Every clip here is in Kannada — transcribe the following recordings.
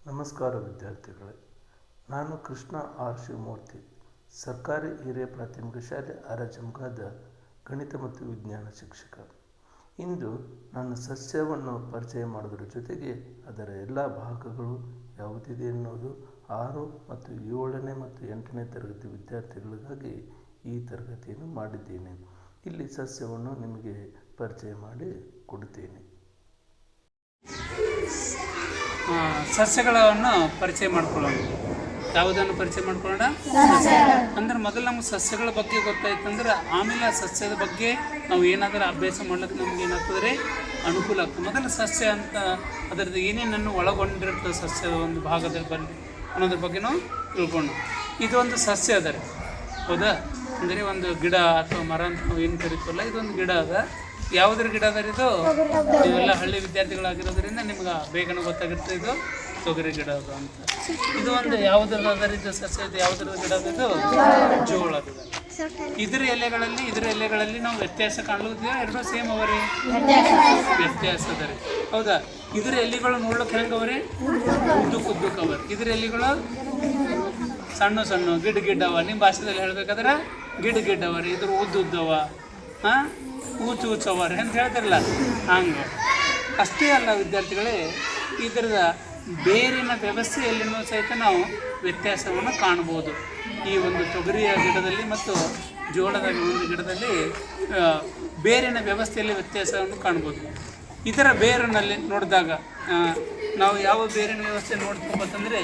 ನಮಸ್ಕಾರ ವಿದ್ಯಾರ್ಥಿಗಳೇ, ನಾನು ಕೃಷ್ಣ ಆರ್ ಶಿವಮೂರ್ತಿ, ಸರ್ಕಾರಿ ಹಿರಿಯ ಪ್ರಾಥಮಿಕ ಶಾಲೆ ಅರಜಂಗಾದ ಗಣಿತ ಮತ್ತು ವಿಜ್ಞಾನ ಶಿಕ್ಷಕ. ಇಂದು ನಾನು ಸಸ್ಯವನ್ನು ಪರಿಚಯ ಮಾಡೋದ್ರ ಜೊತೆಗೆ ಅದರ ಎಲ್ಲ ಭಾಗಗಳು ಯಾವುದಿದೆ ಎನ್ನುವುದು 6 ಮತ್ತು 7ನೇ ಮತ್ತು 8ನೇ ತರಗತಿ ವಿದ್ಯಾರ್ಥಿಗಳಿಗಾಗಿ ಈ ತರಗತಿಯನ್ನು ಮಾಡಿದ್ದೇನೆ. ಇಲ್ಲಿ ಸಸ್ಯವನ್ನು ನಿಮಗೆ ಪರಿಚಯ ಮಾಡಿ ಕೊಡುತ್ತೇನೆ. ಸಸ್ಯಗಳನ್ನು ಪರಿಚಯ ಮಾಡ್ಕೊಳ್ಳೋಣ. ಯಾವುದನ್ನು ಪರಿಚಯ ಮಾಡ್ಕೊಳ್ಳೋಣ ಅಂದ್ರೆ ಮೊದಲು ನಮ್ಗೆ ಸಸ್ಯಗಳ ಬಗ್ಗೆ ಗೊತ್ತಾಯ್ತಂದ್ರೆ ಆಮೇಲೆ ಆ ಸಸ್ಯದ ಬಗ್ಗೆ ನಾವು ಏನಾದರೂ ಅಭ್ಯಾಸ ಮಾಡ್ಲಿಕ್ಕೆ ನಮ್ಗೆ ಏನಾಗ್ತದೆ ಅನುಕೂಲ ಆಗ್ತದೆ. ಮೊದಲು ಸಸ್ಯ ಅಂತ ಅದರದ್ದು ಏನೇನನ್ನು ಒಳಗೊಂಡಿರ್ತದೆ ಸಸ್ಯದ ಒಂದು ಭಾಗದಲ್ಲಿ ಬಂದು ಅನ್ನೋದ್ರ ಬಗ್ಗೆ ನಾವು ತಿಳ್ಕೊಂಡು, ಇದು ಒಂದು ಸಸ್ಯ ಅದ ರೀ, ಹೌದಾ? ಅಂದರೆ ಒಂದು ಗಿಡ ಅಥವಾ ಮರ ಅಂತ ನಾವು ಏನು ಕರಿತೀವಲ್ಲ, ಇದೊಂದು ಗಿಡ ಅದ. ಯಾವುದ್ರ ಗಿಡ ಅದ ಇದು? ನೀವೆಲ್ಲ ಹಳ್ಳಿ ವಿದ್ಯಾರ್ಥಿಗಳಾಗಿರೋದ್ರಿಂದ ನಿಮ್ಗೆ ಬೇಗನೆ ಗೊತ್ತಾಗಿರ್ತದೆ, ಇದು ತೊಗರಿ ಗಿಡ ಅದು ಅಂತ. ಇದು ಒಂದು ಯಾವುದ್ರದ ಇದು ಸಸ್ಯ, ಇದು ಯಾವುದ್ರದ ಗಿಡ ಅದು? ಜೋಳದ. ಇದರ ಎಲೆಗಳಲ್ಲಿ ನಾವು ವ್ಯತ್ಯಾಸ ಕಾಣಲಿಕ್ಕೆ ಎರಡೂ ಸೇಮ್ ಅವರೇ? ವ್ಯತ್ಯಾಸ ಅದ ರೀ, ಹೌದಾ? ಇದರ ಎಲೆಗಳು ನೋಡ್ಲಿಕ್ಕೆ ಹೆಂಗೆ ಅವರೇ? ಉದ್ದಕ್ಕೆ ಅವರಿ. ಇದರ ಎಲೆಗಳು ಸಣ್ಣ ಸಣ್ಣ ಗಿಡ್ಡವ. ನಿಮ್ಮ ಭಾಷೆದಲ್ಲಿ ಹೇಳ್ಬೇಕಾದ್ರೆ ಗಿಡ್ಡವರಿ. ಇದ್ರ ಉದ್ದವ, ಊಚವರಿ ಅಂತ ಹೇಳ್ತಾರಲ್ಲ, ಹಂಗೆ. ಅಷ್ಟೇ ಅಲ್ಲ ವಿದ್ಯಾರ್ಥಿಗಳೇ, ಇದರದ ಬೇರಿನ ವ್ಯವಸ್ಥೆಯಲ್ಲಿನೂ ಸಹಿತ ನಾವು ವ್ಯತ್ಯಾಸವನ್ನು ಕಾಣ್ಬೋದು. ಈ ಒಂದು ತೊಗರಿಯ ಗಿಡದಲ್ಲಿ ಮತ್ತು ಜೋಳದ ಒಂದು ಗಿಡದಲ್ಲಿ ಬೇರಿನ ವ್ಯವಸ್ಥೆಯಲ್ಲಿ ವ್ಯತ್ಯಾಸವನ್ನು ಕಾಣ್ಬೋದು. ಇದರ ಬೇರಿನಲ್ಲಿ ನೋಡಿದಾಗ ನಾವು ಯಾವ ಬೇರಿನ ವ್ಯವಸ್ಥೆ ನೋಡ್ತೀವತ್ತಂದರೆ,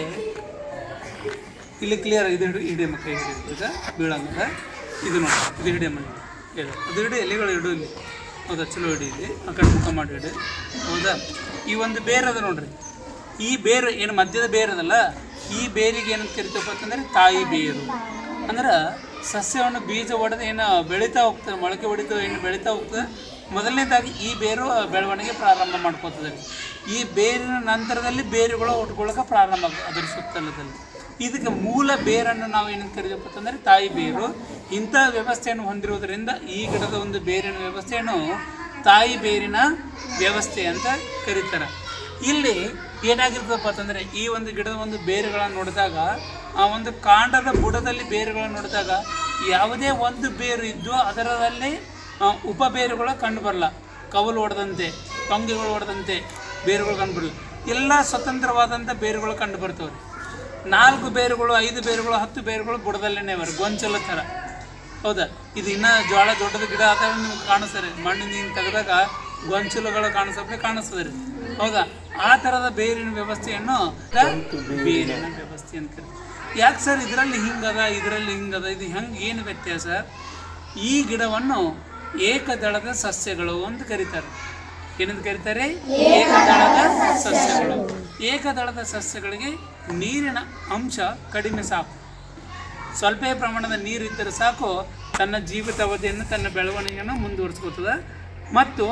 ಇಲ್ಲಿ ಕ್ಲಿಯರ್ ಇದು ಹಿಡಿಯಮ್ಮ, ಕೈ ಹಿಡಿದ ಬೀಳಂಗ ಇದು ನೋಡಿ, ಇದು ಹಿಡಿಯಮ್ಮ, ಅದು ಹಿಡಿ, ಎಲೆಗಳು ಹಿಡು ಇಲ್ಲಿ, ಹೌದಾ? ಚಲೋ ಹಿಡಿ, ಇಲ್ಲಿ ಆ ಕಡೆ ಮುಖ ಮಾಡಿ ಹಿಡಿ, ಹೌದಾ? ಈ ಒಂದು ಬೇರು ಅದ ನೋಡ್ರಿ, ಈ ಬೇರು ಏನು ಮಧ್ಯದ ಬೇರು ಅದಲ್ಲ, ಈ ಬೇರಿಗೆ ಏನಂತ ಕರಿತೀವಪ್ಪ ಅಂತಂದರೆ ತಾಯಿ ಬೇರು. ಅಂದ್ರೆ ಸಸ್ಯವನ್ನು ಬೀಜ ಹೊಡೆದು ಏನು ಬೆಳೀತಾ ಹೋಗ್ತದೆ, ಮೊಳಕೆ ಹೊಡಿತು ಏನು ಬೆಳೀತಾ ಹೋಗ್ತದೆ, ಮೊದಲನೇದಾಗಿ ಈ ಬೇರು ಬೆಳವಣಿಗೆ ಪ್ರಾರಂಭ ಮಾಡ್ಕೋತದೆ. ಈ ಬೇರಿನ ನಂತರದಲ್ಲಿ ಬೇರುಗಳು ಹುಟ್ಕೊಳ್ಳೋಕೆ ಪ್ರಾರಂಭ ಆಗ್ತದೆ ಅದರ ಸುತ್ತಲದಲ್ಲಿ. ಇದಕ್ಕೆ ಮೂಲ ಬೇರನ್ನು ನಾವು ಏನಂತ ಕರಿತೀವಪ್ಪ ಅಂತಂದರೆ ತಾಯಿ ಬೇರು. ಇಂಥ ವ್ಯವಸ್ಥೆಯನ್ನು ಹೊಂದಿರುವುದರಿಂದ ಈ ಗಿಡದ ಒಂದು ಬೇರಿನ ವ್ಯವಸ್ಥೆಯನ್ನು ತಾಯಿ ಬೇರಿನ ವ್ಯವಸ್ಥೆ ಅಂತ ಕರೀತಾರೆ. ಇಲ್ಲಿ ಏನಾಗಿರ್ತದಪ್ಪ ಅಂತಂದರೆ, ಈ ಒಂದು ಗಿಡದ ಒಂದು ಬೇರುಗಳನ್ನು ನೋಡಿದಾಗ, ಆ ಒಂದು ಕಾಂಡದ ಬುಡದಲ್ಲಿ ಬೇರುಗಳನ್ನು ನೋಡಿದಾಗ ಯಾವುದೇ ಒಂದು ಬೇರು ಇದ್ದು ಅದರಲ್ಲಿ ಉಪಬೇರುಗಳು ಕಂಡು ಬರಲ್ಲ. ಕವಲು ಹೊಡೆದಂತೆ, ಟೊಂಗೆಗಳು ಹೊಡೆದಂತೆ ಬೇರುಗಳು ಕಂಡು ಬರಲ್ಲ. ಎಲ್ಲ ಸ್ವತಂತ್ರವಾದಂಥ ಬೇರುಗಳು ಕಂಡು ಬರ್ತವೆ. 4 ಬೇರುಗಳು, 5 ಬೇರುಗಳು, 10 ಬೇರುಗಳು ಬುಡದಲ್ಲೇ ಬರ ಗೊಂಚಲ ಥರ, ಹೌದಾ? ಇದು ಇನ್ನೂ ಜೋಳ ದೊಡ್ಡದ ಗಿಡ ಆದಾಗ ನಿಮ್ಗೆ ಕಾಣಿಸ್ತಾರೆ, ಮಣ್ಣಿನಿಂದ ತೆಗೆದಾಗ ಗೊಂಚಲುಗಳು ಕಾಣಿಸ್ತದೆ ರೀ, ಹೌದಾ? ಆ ಥರದ ಬೇರಿನ ವ್ಯವಸ್ಥೆಯನ್ನು ಬೇರಿನ ವ್ಯವಸ್ಥೆ ಅಂತ ಕರೀತಾರೆ. ಯಾಕೆ ಸರ್ ಇದರಲ್ಲಿ ಹಿಂಗದ, ಇದರಲ್ಲಿ ಹಿಂಗದ, ಇದು ಹೆಂಗೆ, ಏನು ವ್ಯತ್ಯಾಸ? ಈ ಗಿಡವನ್ನು ಏಕದಳದ ಸಸ್ಯಗಳು ಅಂತ ಕರೀತಾರೆ. ಏನಂತ ಕರೀತಾರೆ? ಏಕದಳದ ಸಸ್ಯಗಳು. ಏಕದಳದ ಸಸ್ಯಗಳಿಗೆ ನೀರಿನ ಅಂಶ ಕಡಿಮೆ ಸಾಕು, ಸ್ವಲ್ಪ ಪ್ರಮಾಣದ ನೀರು ಇದ್ದರೆ ಸಾಕು, ತನ್ನ ಜೀವಿತಾವಧಿಯನ್ನು, ತನ್ನ ಬೆಳವಣಿಗೆಯನ್ನು ಮುಂದುವರಿಸ್ಕೊತದೆ. ಮತ್ತು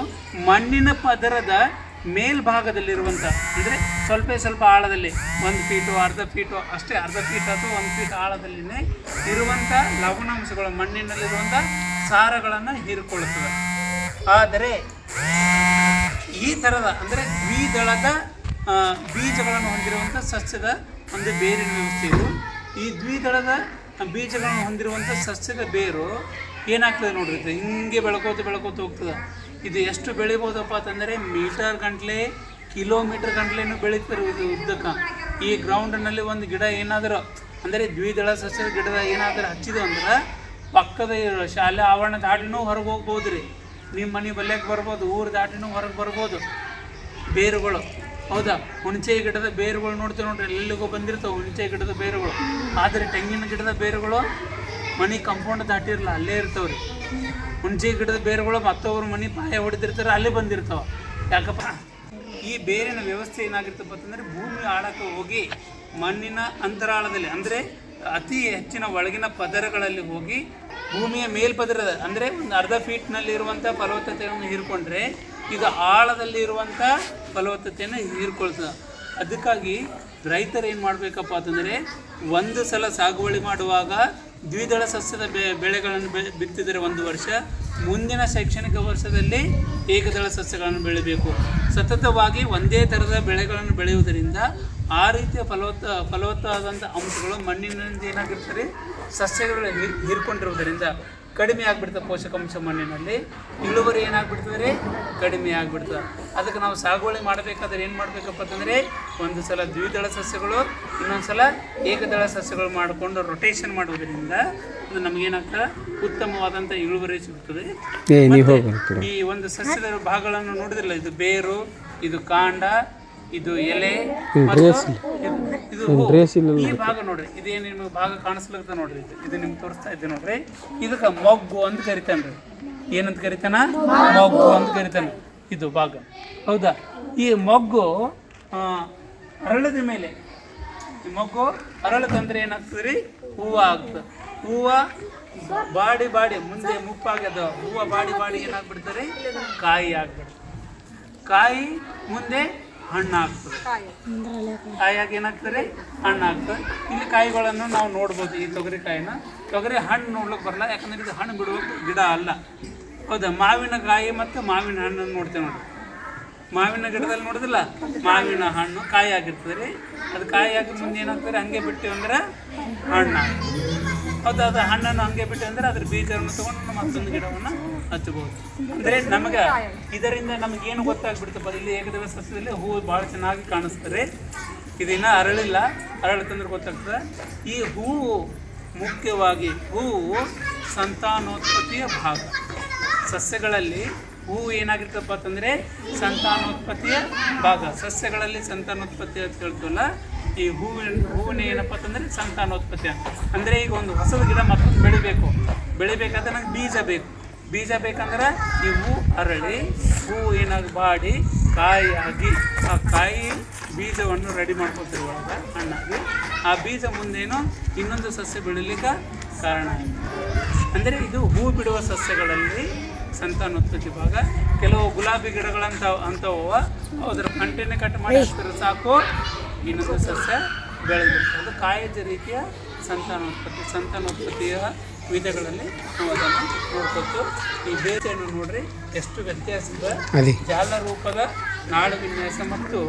ಮಣ್ಣಿನ ಪದರದ ಮೇಲ್ಭಾಗದಲ್ಲಿರುವಂಥ, ಅಂದರೆ ಸ್ವಲ್ಪ ಆಳದಲ್ಲಿ 1 ಫೀಟು, ಅರ್ಧ ಫೀಟು ಅಷ್ಟೇ, ಅರ್ಧ ಫೀಟ್ ಅಥವಾ 1 ಫೀಟ್ ಆಳದಲ್ಲಿನೇ ಇರುವಂಥ ಲವಣಾಂಶಗಳು, ಮಣ್ಣಿನಲ್ಲಿರುವಂಥ ಸಾರಗಳನ್ನು ಹೀರಿಕೊಳ್ಳುತ್ತದೆ. ಆದರೆ ಈ ಥರದ ಅಂದರೆ ದ್ವಿದಳದ ಬೀಜಗಳನ್ನು ಹೊಂದಿರುವಂಥ ಸಸ್ಯದ ಒಂದು ಬೇರಿನ ವ್ಯವಸ್ಥೆ ಇದು. ಈ ದ್ವಿದಳದ ಬೀಜಗಳನ್ನು ಹೊಂದಿರುವಂಥ ಸಸ್ಯದ ಬೇರು ಏನಾಗ್ತದೆ ನೋಡ್ರಿ, ಹಿಂಗೆ ಬೆಳ್ಕೋತ ಹೋಗ್ತದೆ. ಇದು ಎಷ್ಟು ಬೆಳಿಬೋದಪ್ಪ ಅಂತಂದರೆ ಮೀಟರ್ ಗಂಟ್ಲೆ, ಕಿಲೋಮೀಟರ್ ಗಂಟ್ಲೆನೂ ಬೆಳೀತಾರೆ ಇದು ಉದ್ದಕ್ಕೆ. ಈ ಗ್ರೌಂಡ್ನಲ್ಲಿ ಒಂದು ಗಿಡ ಏನಾದರೂ ಅಂದರೆ ದ್ವಿದಳ ಸಸ್ಯದ ಗಿಡದ ಏನಾದರೂ ಹಚ್ಚಿದೆ ಅಂದ್ರೆ ಪಕ್ಕದ ಶಾಲೆ ಆವರಣ ದಾಟಿನೂ ಹೊರಗೆ ಹೋಗ್ಬೋದು ರೀ, ನಿಮ್ಮ ಮನೆ ಬಲ್ಯಕ್ಕೆ ಬರ್ಬೋದು, ಊರು ದಾಟಿನೂ ಹೊರಗೆ ಬರ್ಬೋದು ಬೇರುಗಳು, ಹೌದಾ? ಹುಣಸೆ ಗಿಡದ ಬೇರುಗಳು ನೋಡ್ತೀವಿ ನೋಡ್ರಿ, ಎಲ್ಲಿಗೂ ಬಂದಿರ್ತಾವೆ ಹುಣಸೆ ಗಿಡದ ಬೇರುಗಳು. ಆದರೆ ತೆಂಗಿನ ಗಿಡದ ಬೇರುಗಳು ಮನೆ ಕಂಪೌಂಡ್ ದಾಟಿರಲ್ಲ, ಅಲ್ಲೇ ಇರ್ತಾವ್ರಿ. ಹುಣಸೆ ಗಿಡದ ಬೇರುಗಳು ಮತ್ತೊಬ್ಬರು ಮನೆ ಪಾಯ ಹೊಡೆದಿರ್ತಾರೆ, ಅಲ್ಲೇ ಬಂದಿರ್ತಾವೆ. ಯಾಕಪ್ಪ? ಈ ಬೇರಿನ ವ್ಯವಸ್ಥೆ ಏನಾಗಿರ್ತಪ್ಪ ಅಂತಂದರೆ, ಭೂಮಿ ಆಳಕ್ಕೆ ಹೋಗಿ ಮಣ್ಣಿನ ಅಂತರಾಳದಲ್ಲಿ, ಅಂದರೆ ಅತಿ ಹೆಚ್ಚಿನ ಒಳಗಿನ ಪದರಗಳಲ್ಲಿ ಹೋಗಿ ಭೂಮಿಯ ಮೇಲ್ಪದರದ ಅಂದರೆ ಒಂದು ಅರ್ಧ ಫೀಟ್ನಲ್ಲಿರುವಂಥ ಫಲವತ್ತತೆಯನ್ನು ಹೀರ್ಕೊಂಡ್ರೆ ಇದು ಆಳದಲ್ಲಿ ಇರುವಂಥ ಫಲವತ್ತತೆಯನ್ನು ಹೀರ್ಕೊಳ್ತದೆ. ಅದಕ್ಕಾಗಿ ರೈತರು ಏನು ಮಾಡಬೇಕಪ್ಪ ಅಂತಂದರೆ, ಒಂದು ಸಲ ಸಾಗುವಳಿ ಮಾಡುವಾಗ ದ್ವಿದಳ ಸಸ್ಯದ ಬೆಳೆಗಳನ್ನು ಬಿತ್ತಿದರೆ 1 ವರ್ಷ, ಮುಂದಿನ ಶೈಕ್ಷಣಿಕ ವರ್ಷದಲ್ಲಿ ಏಕದಳ ಸಸ್ಯಗಳನ್ನು ಬೆಳಿಬೇಕು. ಸತತವಾಗಿ ಒಂದೇ ಥರದ ಬೆಳೆಗಳನ್ನು ಬೆಳೆಯುವುದರಿಂದ ಆ ರೀತಿಯ ಫಲವತ್ತಾದಂಥ ಅಂಶಗಳು ಮಣ್ಣಿನಿಂದ ಏನಾಗಿರ್ತಾರೆ, ಸಸ್ಯಗಳು ಹೀರ್ಕೊಂಡಿರುವುದರಿಂದ ಕಡಿಮೆ ಆಗಿಬಿಡ್ತದೆ. ಪೋಷಕಾಂಶ ಮಣ್ಣಿನಲ್ಲಿ ಇಳುವರಿ ಏನಾಗ್ಬಿಡ್ತದೆ, ಕಡಿಮೆ ಆಗಿಬಿಡ್ತದೆ. ಅದಕ್ಕೆ ನಾವು ಸಾಗುವಳಿ ಮಾಡಬೇಕಾದ್ರೆ ಏನು ಮಾಡಬೇಕಪ್ಪ ಅಂತಂದರೆ, ಒಂದು ಸಲ ದ್ವಿದಳ ಸಸ್ಯಗಳು, ಇನ್ನೊಂದು ಸಲ ಏಕದಳ ಸಸ್ಯಗಳು ಮಾಡಿಕೊಂಡು ರೊಟೇಷನ್ ಮಾಡುವುದರಿಂದ ಅದು ನಮಗೇನಾಗ್ತದೆ, ಉತ್ತಮವಾದಂಥ ಇಳುವರಿ ಸಿಗ್ತದೆ. ಈ ಒಂದು ಸಸ್ಯದ ಭಾಗಗಳನ್ನು ನೋಡಿದ್ರಲ್ಲ, ಇದು ಬೇರು, ಇದು ಕಾಂಡ, ಇದು ಎಲೆ, ಇದು ಈ ಭಾಗ ನೋಡ್ರಿ, ಇದೇನು ನಿಮ್ಗೆ ಭಾಗ ಕಾಣಿಸ್ಲಿಕ್ಕೆ ನೋಡ್ರಿ, ಇದು ನಿಮ್ಗೆ ತೋರಿಸ್ತಾ ಇದ್ದೆ ನೋಡ್ರಿ. ಇದಕ್ಕೆ ಮೊಗ್ಗು ಅಂತ ಕರಿತಾನ್ರಿ. ಏನಂತ ಕರಿತಾನ? ಮೊಗ್ಗು ಅಂತ ಕರಿತಾನೆ ಇದು ಭಾಗ. ಹೌದಾ? ಈ ಮೊಗ್ಗು ಅರಳದ ಮೇಲೆ, ಈ ಮೊಗ್ಗು ಅರಳದಂದ್ರೆ ಏನಾಗ್ತದೆ ರೀ, ಹೂವು ಆಗ್ತದೆ. ಹೂವು ಬಾಡಿ ಮುಂದೆ ಮುಪ್ಪಾಗ್ಯದ, ಹೂವು ಬಾಡಿ ಏನಾಗ್ಬಿಡ್ತಾರೆ, ಕಾಯಿ ಆಗ್ಬಿಡ್ತದೆ. ಕಾಯಿ ಮುಂದೆ ಹಣ್ಣು ಆಗ್ತದೆ. ಕಾಯಿಯಾಗಿ ಏನಾಗ್ತದೆ, ಹಣ್ಣು ಆಗ್ತದೆ. ಇಲ್ಲಿ ಕಾಯಿಗಳನ್ನು ನಾವು ನೋಡ್ಬೋದು. ಈ ತೊಗರಿ ಹಣ್ಣು ನೋಡ್ಲಿಕ್ಕೆ ಬರಲ್ಲ, ಯಾಕಂದ್ರೆ ಇದು ಹಣ್ಣು ಬಿಡುವ ಗಿಡ ಅಲ್ಲ. ಹೌದಾ? ಮಾವಿನ ಕಾಯಿ ಮತ್ತು ಮಾವಿನ ಹಣ್ಣನ್ನು ನೋಡ್ತೇವೆ ನೋಡಿ. ಮಾವಿನ ಗಿಡದಲ್ಲಿ ನೋಡಿದಿಲ್ಲ, ಮಾವಿನ ಹಣ್ಣು ಕಾಯಿ ಆಗಿರ್ತದೆ ರೀ. ಅದು ಕಾಯಿಯಾಗಿ ಮುಂದೆ ಏನಾಗ್ತದೆ, ಹಂಗೆ ಬಿಟ್ಟಿವಿ ಅಂದ್ರೆ ಹಣ್ಣು ಆಗ್ತದೆ. ಹೌದಾ? ಅದು ಹಣ್ಣನ್ನು ಹಂಗೆ ಬಿಟ್ಟು ಅಂದರೆ ಅದ್ರ ಬೀಜವನ್ನು ತೊಗೊಂಡು ನಮ್ಮ ಮತ್ತೊಂದು ಗಿಡವನ್ನು ಹಚ್ಚಬಹುದು. ಅಂದರೆ ನಮಗೆ ಇದರಿಂದ ನಮಗೇನು ಗೊತ್ತಾಗ್ಬಿಡ್ತಪ್ಪ, ಇಲ್ಲಿ ಏಕದಳ ಸಸ್ಯದಲ್ಲಿ ಹೂವು ಭಾಳ ಚೆನ್ನಾಗಿ ಕಾಣಿಸ್ತಾರೆ. ಇದನ್ನು ಅರಳಿತಂದ್ರೆ ಗೊತ್ತಾಗ್ತದೆ. ಈ ಹೂವು ಮುಖ್ಯವಾಗಿ ಹೂವು ಸಂತಾನೋತ್ಪತ್ತಿಯ ಭಾಗ. ಸಸ್ಯಗಳಲ್ಲಿ ಹೂವು ಏನಾಗಿರ್ತಪ್ಪ ಅಂತಂದರೆ ಸಂತಾನೋತ್ಪತ್ತಿಯ ಭಾಗ. ಸಸ್ಯಗಳಲ್ಲಿ ಸಂತಾನೋತ್ಪತ್ತಿ ಅಂತ ಹೇಳ್ತೀವಲ್ಲ, ಈ ಹೂವಿನ ಏನಪ್ಪ ಅಂತಂದರೆ ಸಂತಾನೋತ್ಪತ್ತಿ ಅಂತ. ಅಂದರೆ ಈಗ ಒಂದು ಹೊಸದು ಗಿಡ ಮತ್ತೊಂದು ಬೆಳಿಬೇಕಾದ್ರೆ ನನಗೆ ಬೀಜ ಬೇಕಂದ್ರೆ ಈ ಹೂವು ಅರಳಿ, ಹೂವು ಏನಾಗಿ ಬಾಡಿ ಕಾಯಿಯಾಗಿ, ಆ ಕಾಯಿ ಬೀಜವನ್ನು ರೆಡಿ ಮಾಡ್ಕೊತೀವಿ ಒಳಗೆ ಹಣ್ಣಾಗಿ. ಆ ಬೀಜ ಮುಂದೇನು ಇನ್ನೊಂದು ಸಸ್ಯ ಬೆಳೀಲಿಕ್ಕೆ ಕಾರಣ ಆಯಿತು. ಅಂದರೆ ಇದು ಹೂ ಬಿಡುವ ಸಸ್ಯಗಳಲ್ಲಿ ಸಂತಾನೋತ್ಪತ್ತಿ ಭಾಗ. ಕೆಲವು ಗುಲಾಬಿ ಗಿಡಗಳಂಥವು ಅದರ ಕಂಟಿನ್ಯೂ ಕಟ್ ಮಾಡಿ ಹಾಕಿದ್ರೆ ಸಾಕು, ಇನ್ನೊಂದು ಸಸ್ಯ ಬೆಳೆದಿರ್ತದೆ. ಅದು ಕಾಯದ ರೀತಿಯ ಸಂತಾನೋತ್ಪತ್ತಿಯ ವಿಧಗಳಲ್ಲಿ ನಾವು ಅದನ್ನು ನೋಡ್ಕೊತು. ಈ ಬೇಜನ್ನು ನೋಡ್ರಿ ಎಷ್ಟು ವ್ಯತ್ಯಾಸ ಇದೆ. ಜಾಲ ರೂಪದ ನಾಳು ವಿನ್ಯಾಸ ಮತ್ತು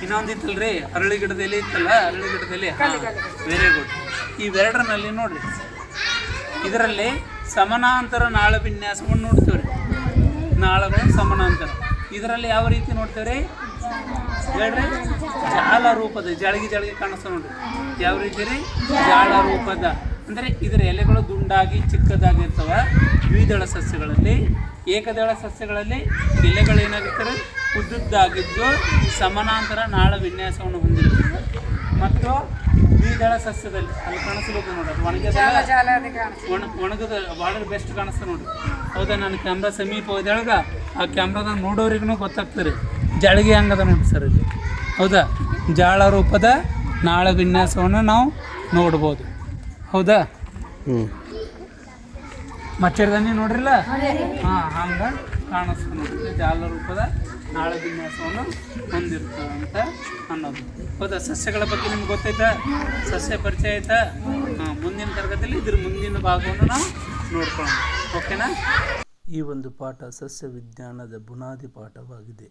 ಇನ್ನೊಂದಿತ್ತಲ್ರಿ, ಅರಳಿ ಗಿಡದ ಎಲೆ ಇತ್ತಲ್ಲ, ಅರಳಿ ಗಿಡದ ಎಲೆ, ವೆರಿ ಗುಡ್. ಇವೆರಡರಲ್ಲಿ ನೋಡ್ರಿ, ಇದರಲ್ಲಿ ಸಮಾನಾಂತರ ನಾಳ ವಿನ್ಯಾಸವನ್ನು ನೋಡ್ತೇವೆ ರೀ. ನಾಳಗಳು ಸಮಾನಾಂತರ. ಇದರಲ್ಲಿ ಯಾವ ರೀತಿ ನೋಡ್ತೇವೆ ರೀ ಹೇಳ್ರಿ, ಜಾಲ ರೂಪದ, ಜಳಗಿ ಕಾಣಿಸ್ತಾ ನೋಡ್ರಿ. ಯಾವ ರೀತಿ ರೀ, ಜಾಳ ರೂಪದ. ಅಂದರೆ ಇದರ ಎಲೆಗಳು ದುಂಡಾಗಿ ಚಿಕ್ಕದಾಗಿರ್ತವೆ ದ್ವಿದಳ ಸಸ್ಯಗಳಲ್ಲಿ. ಏಕದಳ ಸಸ್ಯಗಳಲ್ಲಿ ಎಲೆಗಳು ಏನಾಗಿರ್ತಾರೆ, ಉದ್ದುದ್ದಾಗಿದ್ದು ಸಮಾನಾಂತರ ನಾಳ ವಿನ್ಯಾಸವನ್ನು ಹೊಂದಿರುತ್ತೆ. ಮತ್ತು ದ್ವಿದಳ ಸಸ್ಯದಲ್ಲಿ ಅಲ್ಲಿ ಕಾಣಿಸ್ಬೇಕು ನೋಡ್ರಿ, ಒಣಗದ ಭಾಳ ಬೆಸ್ಟ್ ಕಾಣಿಸ್ತಾ ನೋಡ್ರಿ. ಹೌದಾ? ನಾನು ಕ್ಯಾಮ್ರಾ ಸಮೀಪ ಹೋದಾಗ ಆ ಕ್ಯಾಮ್ರಾದಾಗ ನೋಡೋರಿಗೂ ಗೊತ್ತಾಗ್ತಾರೆ ಜಳಗಿ ಹಂಗದ ನೋಡಿ ಸರ್ ಇಲ್ಲಿ. ಹೌದಾ? ಜಾಳ ರೂಪದ ನಾಳ ವಿನ್ಯಾಸವನ್ನು ನಾವು ನೋಡ್ಬೋದು. ಹೌದಾ? ಮಚ್ಚರದನಿ ನೋಡ್ರಿಲ್ಲ, ಹಂಗೆ ಕಾಣಿಸ್ತು ನೋಡ್ರಿ. ಜಾಲ ರೂಪದ ನಾಳ ವಿನ್ಯಾಸವನ್ನು ಹೊಂದಿರ್ತದೆ ಅಂತ ಅನ್ನೋದು. ಹೌದಾ? ಸಸ್ಯಗಳ ಬಗ್ಗೆ ನಿಮ್ಗೆ ಗೊತ್ತಾಯ್ತಾ? ಸಸ್ಯ ಪರಿಚಯ ಆಯ್ತಾ? ಮುಂದಿನ ತರಗತಿಯಲ್ಲಿ ಇದ್ರ ಮುಂದಿನ ಭಾಗವನ್ನು ನಾವು ನೋಡ್ಕೊಳ್ಳೋಣ. ಓಕೆನಾ? ಈ ಒಂದು ಪಾಠ ಸಸ್ಯ ವಿಜ್ಞಾನದ ಬುನಾದಿ ಪಾಠವಾಗಿದೆ.